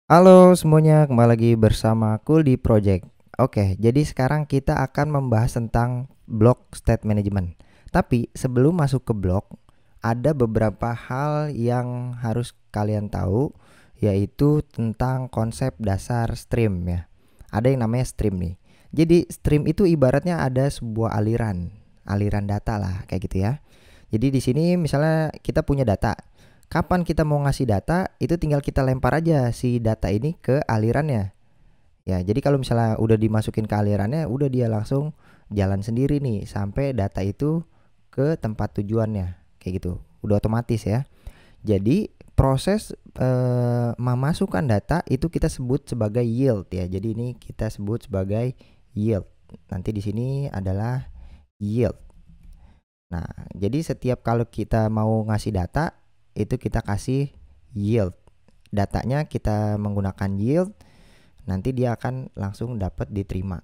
Halo semuanya, kembali lagi bersama Cool di Project. Oke, jadi sekarang kita akan membahas tentang block state management. Tapi sebelum masuk ke block, ada beberapa hal yang harus kalian tahu, yaitu tentang konsep dasar stream ya. Ada yang namanya stream nih. Jadi stream itu ibaratnya ada sebuah aliran data lah kayak gitu ya. Jadi di sini misalnya kita punya data. Kapan kita mau ngasih data, itu tinggal kita lempar aja si data ini ke alirannya. Ya, jadi kalau misalnya udah dimasukin ke alirannya, udah dia langsung jalan sendiri nih sampai data itu ke tempat tujuannya. Kayak gitu. Udah otomatis ya. Jadi proses memasukkan data itu kita sebut sebagai yield ya. Jadi ini kita sebut sebagai yield. Nanti di sini adalah yield. Nah, jadi setiap kalau kita mau ngasih data, itu kita kasih yield. Datanya kita menggunakan yield, nanti dia akan langsung dapat diterima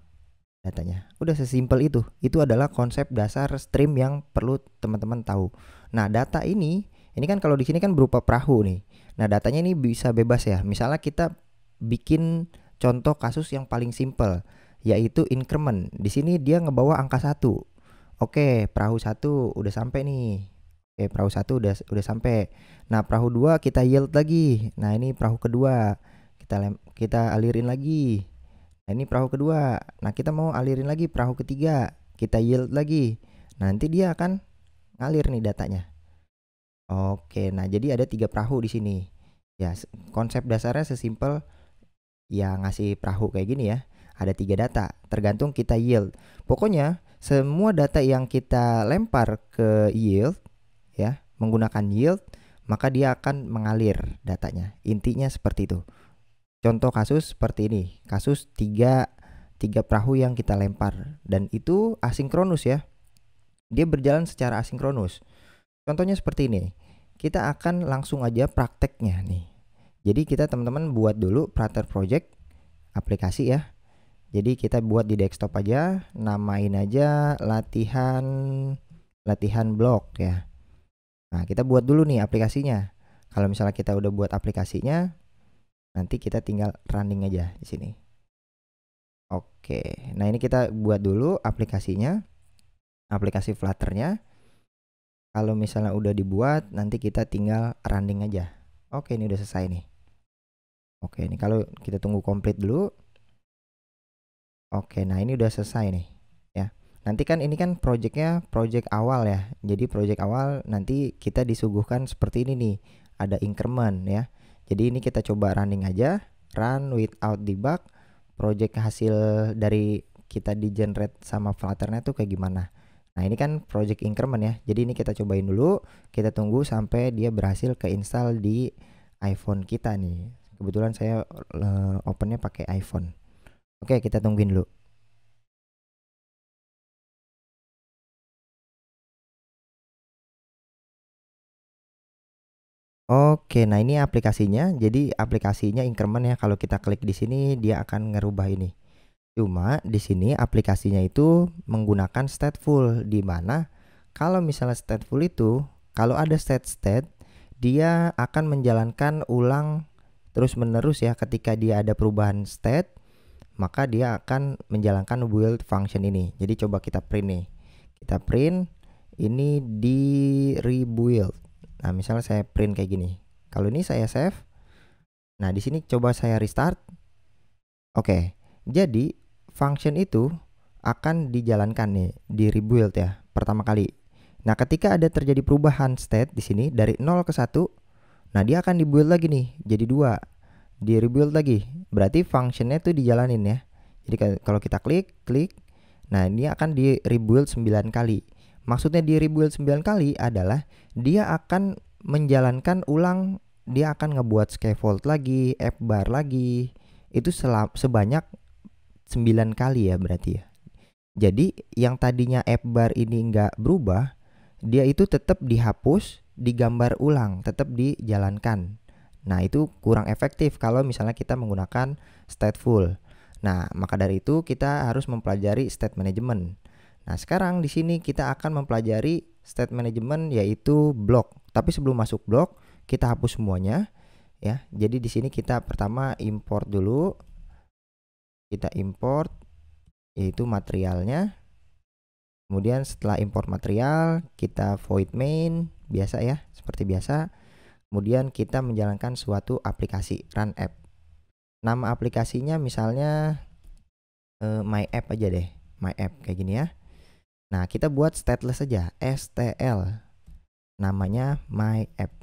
datanya. Udah sesimpel itu. Itu adalah konsep dasar stream yang perlu teman-teman tahu. Nah, data ini kan kalau di sini kan berupa perahu nih. Nah, datanya ini bisa bebas ya. Misalnya kita bikin contoh kasus yang paling simple, yaitu increment. Di sini dia ngebawa angka 1. Oke, perahu 1 udah sampai nih. Oke, perahu 1 udah sampai. Nah, perahu 2 kita yield lagi. Nah, ini perahu kedua. Kita alirin lagi. Nah, ini perahu kedua. Nah, kita mau alirin lagi perahu ketiga. Kita yield lagi. Nah, nanti dia akan ngalir nih datanya. Oke, nah jadi ada 3 perahu di sini. Ya, konsep dasarnya sesimpel ya ngasih perahu kayak gini ya. Ada 3 data, tergantung kita yield. Pokoknya semua data yang kita lempar ke yield ya, menggunakan yield, maka dia akan mengalir datanya. Intinya seperti itu. Contoh kasus seperti ini. Kasus 3 perahu yang kita lempar dan itu asinkronus ya. Dia berjalan secara asinkronus. Contohnya seperti ini. Kita akan langsung aja prakteknya nih. Jadi kita teman-teman buat dulu Prater Project aplikasi ya. Jadi kita buat di desktop aja, namain aja latihan blok ya. Nah, kita buat dulu nih aplikasinya. Kalau misalnya kita udah buat aplikasinya, nanti kita tinggal running aja di sini. Oke. Nah, ini kita buat dulu aplikasinya. Aplikasi Flutter-nya. Kalau misalnya udah dibuat, nanti kita tinggal running aja. Oke, ini udah selesai nih. Oke, ini kalau kita tunggu komplit dulu. Oke, nah ini udah selesai nih ya. Nanti kan ini kan project awal ya. Jadi project awal nanti kita disuguhkan seperti ini nih. Ada increment ya. Jadi ini kita coba running aja. Run without debug. Project hasil dari kita di generate sama Flutter-nya tuh kayak gimana. Nah, ini kan project increment ya. Jadi ini kita cobain dulu. Kita tunggu sampai dia berhasil keinstall di iPhone kita nih. Kebetulan saya opennya pakai iPhone. Oke, kita tungguin dulu. Oke, nah ini aplikasinya. Jadi aplikasinya increment ya. Kalau kita klik di sini dia akan ngerubah ini. Cuma di sini aplikasinya itu menggunakan stateful, di mana kalau misalnya stateful itu kalau ada state dia akan menjalankan ulang terus menerus ya. Ketika dia ada perubahan state, maka dia akan menjalankan build function ini. Jadi coba kita print nih. Kita print ini di rebuild. Nah, misalnya saya print kayak gini. Kalau ini saya save. Nah, di sini coba saya restart. Oke. Jadi function itu akan dijalankan nih di rebuild ya, pertama kali. Nah, ketika ada terjadi perubahan state di sini dari 0 ke 1, nah dia akan dibuild lagi nih jadi 2. Di rebuild lagi. Berarti functionnya tuh dijalanin ya. Jadi kalau kita klik, nah ini akan di rebuild 9 kali. Maksudnya di rebuild 9 kali adalah dia akan menjalankan ulang, dia akan ngebuat scaffold lagi, fbar lagi. Itu sebanyak 9 kali ya berarti ya. Jadi yang tadinya fbar ini nggak berubah, dia itu tetap dihapus, digambar ulang, tetap dijalankan. Nah, itu kurang efektif kalau misalnya kita menggunakan stateful. Nah, maka dari itu kita harus mempelajari state management. Nah, sekarang di sini kita akan mempelajari state management yaitu block. Tapi sebelum masuk block, kita hapus semuanya ya. Jadi di sini kita pertama import dulu. Kita import yaitu materialnya. Kemudian setelah import material, kita void main biasa ya, seperti biasa. Kemudian kita menjalankan suatu aplikasi run app. Nama aplikasinya misalnya my app aja deh, my app kayak gini ya. Nah, kita buat stateless saja, stl. Namanya my app.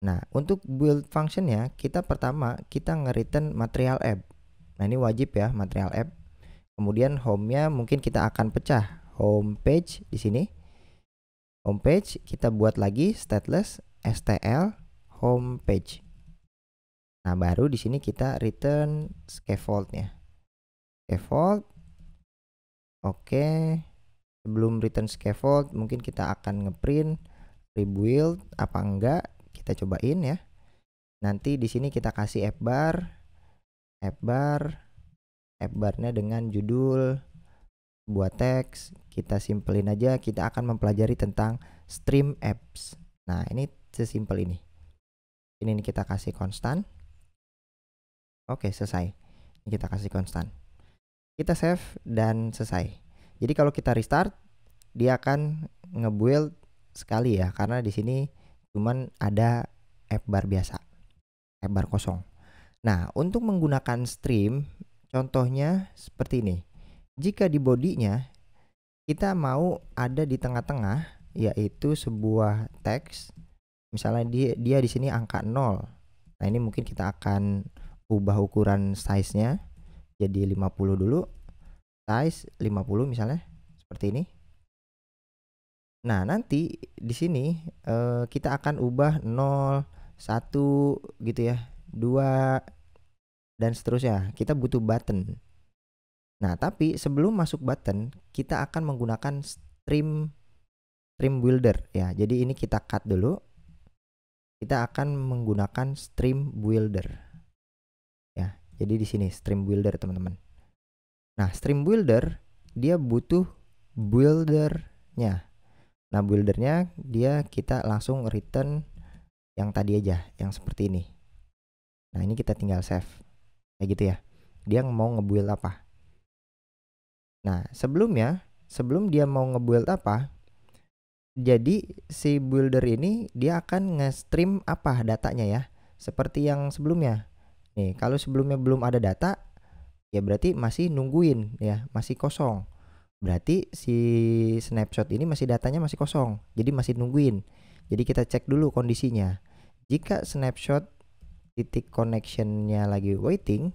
Nah, untuk build functionnya kita pertama kita nge-return material app. Nah, ini wajib ya, material app. Kemudian home-nya mungkin kita akan pecah home page di sini. Home page kita buat lagi stateless stl home page. Nah, baru di sini kita return scaffold-nya. Scaffold. Oke. Sebelum return scaffold mungkin kita akan ngeprint rebuild apa enggak, kita cobain ya. Nanti di sini kita kasih app barnya dengan judul, buat teks, kita simpelin aja, kita akan mempelajari tentang stream apps. Nah, ini sesimpel ini. Ini kita kasih konstan. Oke, selesai. Ini kita kasih konstan. Kita save dan selesai. Jadi kalau kita restart, dia akan nge-build sekali ya, karena di sini cuman ada app bar biasa, app bar kosong. Nah, untuk menggunakan stream, contohnya seperti ini. Jika di bodinya kita mau ada di tengah-tengah, yaitu sebuah teks, misalnya dia di sini angka 0. Nah, ini mungkin kita akan ubah ukuran size-nya jadi 50 dulu. Size 50 misalnya seperti ini. Nah, nanti di sini kita akan ubah 0, 1 gitu ya, 2 dan seterusnya. Kita butuh button. Nah, tapi sebelum masuk button, kita akan menggunakan stream builder ya. Jadi ini kita cut dulu. Kita akan menggunakan stream builder. Ya. Jadi di sini stream builder, teman-teman. Nah, stream builder dia butuh buildernya. Nah, buildernya dia kita langsung return yang tadi aja, yang seperti ini. Nah, ini kita tinggal save. Kayak gitu ya. Dia mau nge-build apa? Nah, sebelum dia mau nge-build apa, jadi si builder ini dia akan nge-stream apa datanya ya, seperti yang sebelumnya. Nih, kalau sebelumnya belum ada data, ya berarti masih nungguin ya, masih kosong. Berarti si snapshot ini masih datanya masih kosong, jadi masih nungguin. Jadi kita cek dulu kondisinya. Jika snapshot titik connectionnya lagi waiting,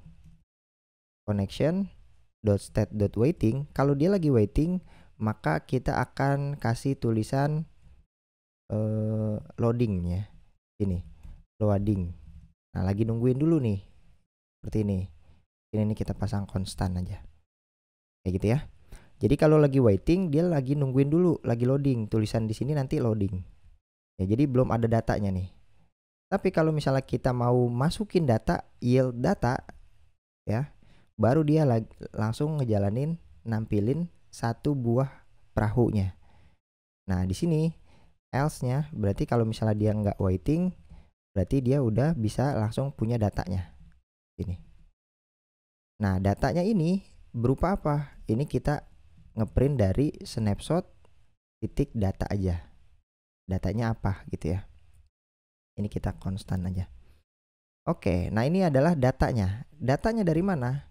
connection.state.waiting, kalau dia lagi waiting, maka kita akan kasih tulisan loading ya. Ini loading. Nah, lagi nungguin dulu nih. Seperti ini. Ini kita pasang konstan aja. Kayak gitu ya. Jadi kalau lagi waiting, dia lagi nungguin dulu, lagi loading. Tulisan di sini nanti loading. Ya, jadi belum ada datanya nih. Tapi kalau misalnya kita mau masukin data, yield data ya, baru dia langsung ngejalanin nampilin satu buah perahunya. Nah, di sini else-nya berarti kalau misalnya dia nggak waiting, berarti dia udah bisa langsung punya datanya. Ini. Nah, datanya ini berupa apa? Ini kita ngeprint dari snapshot titik data aja. Datanya apa gitu ya. Ini kita konstan aja. Oke, nah ini adalah datanya. Datanya dari mana?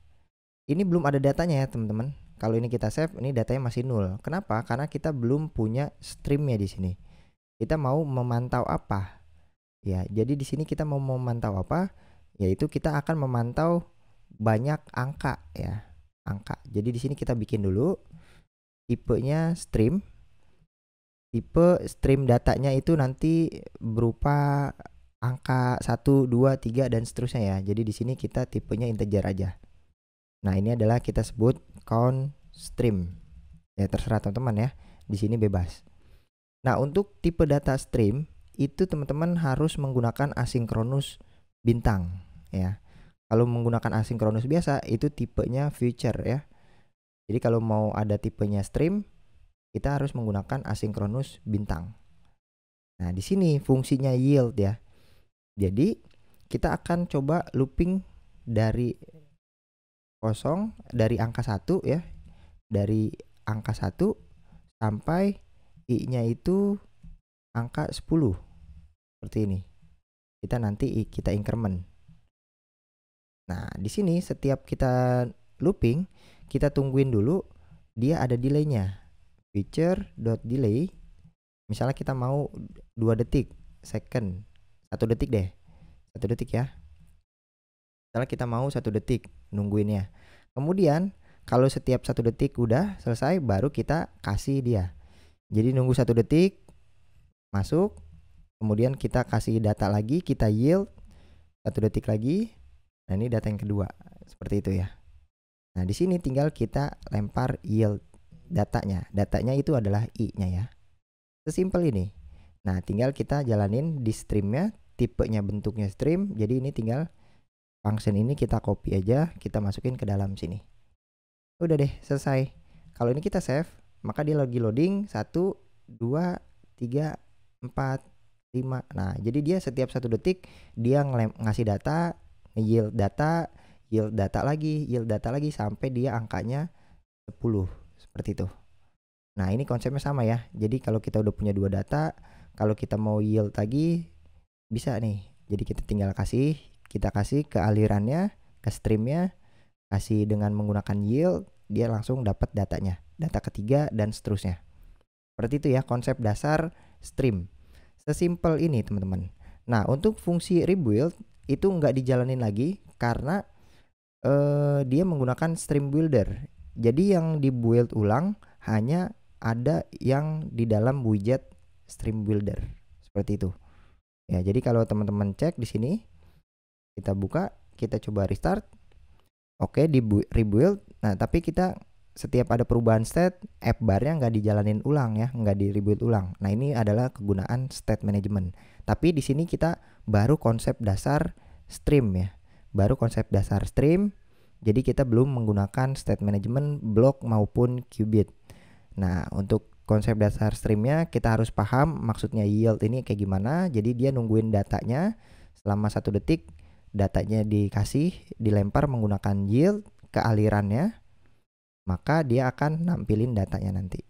Ini belum ada datanya ya, teman-teman. Kalau ini kita save, ini datanya masih 0. Kenapa? Karena kita belum punya streamnya di sini. Kita mau memantau apa? Ya, jadi di sini kita mau memantau apa? Yaitu kita akan memantau banyak angka ya, angka. Jadi di sini kita bikin dulu tipenya stream. Tipe stream datanya itu nanti berupa angka 1, 2, 3 dan seterusnya ya. Jadi di sini kita tipenya integer aja. Nah, ini adalah kita sebut count stream. Ya, terserah teman-teman ya. Di sini bebas. Nah, untuk tipe data stream itu teman-teman harus menggunakan asinkronus bintang ya. Kalau menggunakan asinkronus biasa itu tipenya future ya. Jadi kalau mau ada tipenya stream, kita harus menggunakan asinkronus bintang. Nah, di sini fungsinya yield ya. Jadi kita akan coba looping dari dari angka 1 ya. Dari angka 1 sampai I-nya itu angka 10. Seperti ini. Kita increment. Nah, di sini setiap kita looping, kita tungguin dulu dia ada delaynya. Feature.delay. Misalnya kita mau 2 detik, 1 detik deh. 1 detik ya. Misalnya kita mau 1 detik nungguinnya. Kemudian kalau setiap 1 detik udah selesai, baru kita kasih dia. Jadi nunggu 1 detik, masuk, kemudian kita kasih data lagi, kita yield 1 detik lagi. Nah, ini data yang kedua, seperti itu ya. Nah, di sini tinggal kita lempar yield datanya. Datanya itu adalah I-nya ya. Sesimpel ini. Nah, tinggal kita jalanin di streamnya, tipenya bentuknya stream. Jadi ini tinggal function ini kita copy aja, kita masukin ke dalam sini. Udah deh, selesai. Kalau ini kita save, maka dia lagi loading 1, 2, 3, 4, 5. Nah, jadi dia setiap 1 detik dia ngasih data, yield data lagi sampai dia angkanya 10. Seperti itu. Nah, ini konsepnya sama ya. Jadi kalau kita udah punya 2 data, kalau kita mau yield lagi bisa nih. Jadi kita tinggal kasih ke alirannya, ke streamnya, kasih dengan menggunakan yield, dia langsung dapat datanya, data ketiga dan seterusnya. Seperti itu ya konsep dasar stream. Sesimpel ini teman-teman. Nah, untuk fungsi rebuild itu nggak dijalanin lagi karena dia menggunakan stream builder. Jadi yang dibuild ulang hanya ada yang di dalam widget stream builder. Seperti itu. Ya, jadi kalau teman-teman cek di sini, kita buka, kita coba restart. Oke, di rebuild. Nah, tapi kita setiap ada perubahan state, app barnya nggak dijalanin ulang ya, nggak di rebuild ulang. Nah, ini adalah kegunaan state management. Tapi di sini kita baru konsep dasar stream ya. Baru konsep dasar stream. Jadi kita belum menggunakan state management block maupun qubit. Nah, untuk konsep dasar streamnya kita harus paham maksudnya yield ini kayak gimana. Jadi dia nungguin datanya selama 1 detik, datanya dikasih, dilempar menggunakan yield ke alirannya, maka dia akan nampilin datanya nanti.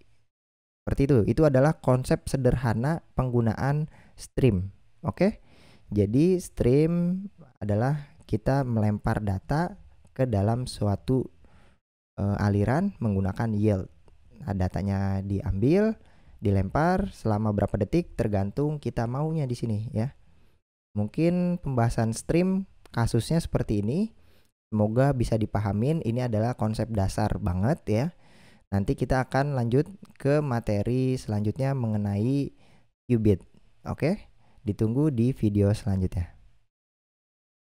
Seperti itu adalah konsep sederhana penggunaan stream. Oke. Jadi stream adalah kita melempar data ke dalam suatu aliran menggunakan yield. Nah, datanya diambil, dilempar selama berapa detik tergantung kita maunya di sini ya. Mungkin pembahasan stream kasusnya seperti ini. Semoga bisa dipahamin. Ini adalah konsep dasar banget ya. Nanti kita akan lanjut ke materi selanjutnya mengenai qubit. Oke? Ditunggu di video selanjutnya.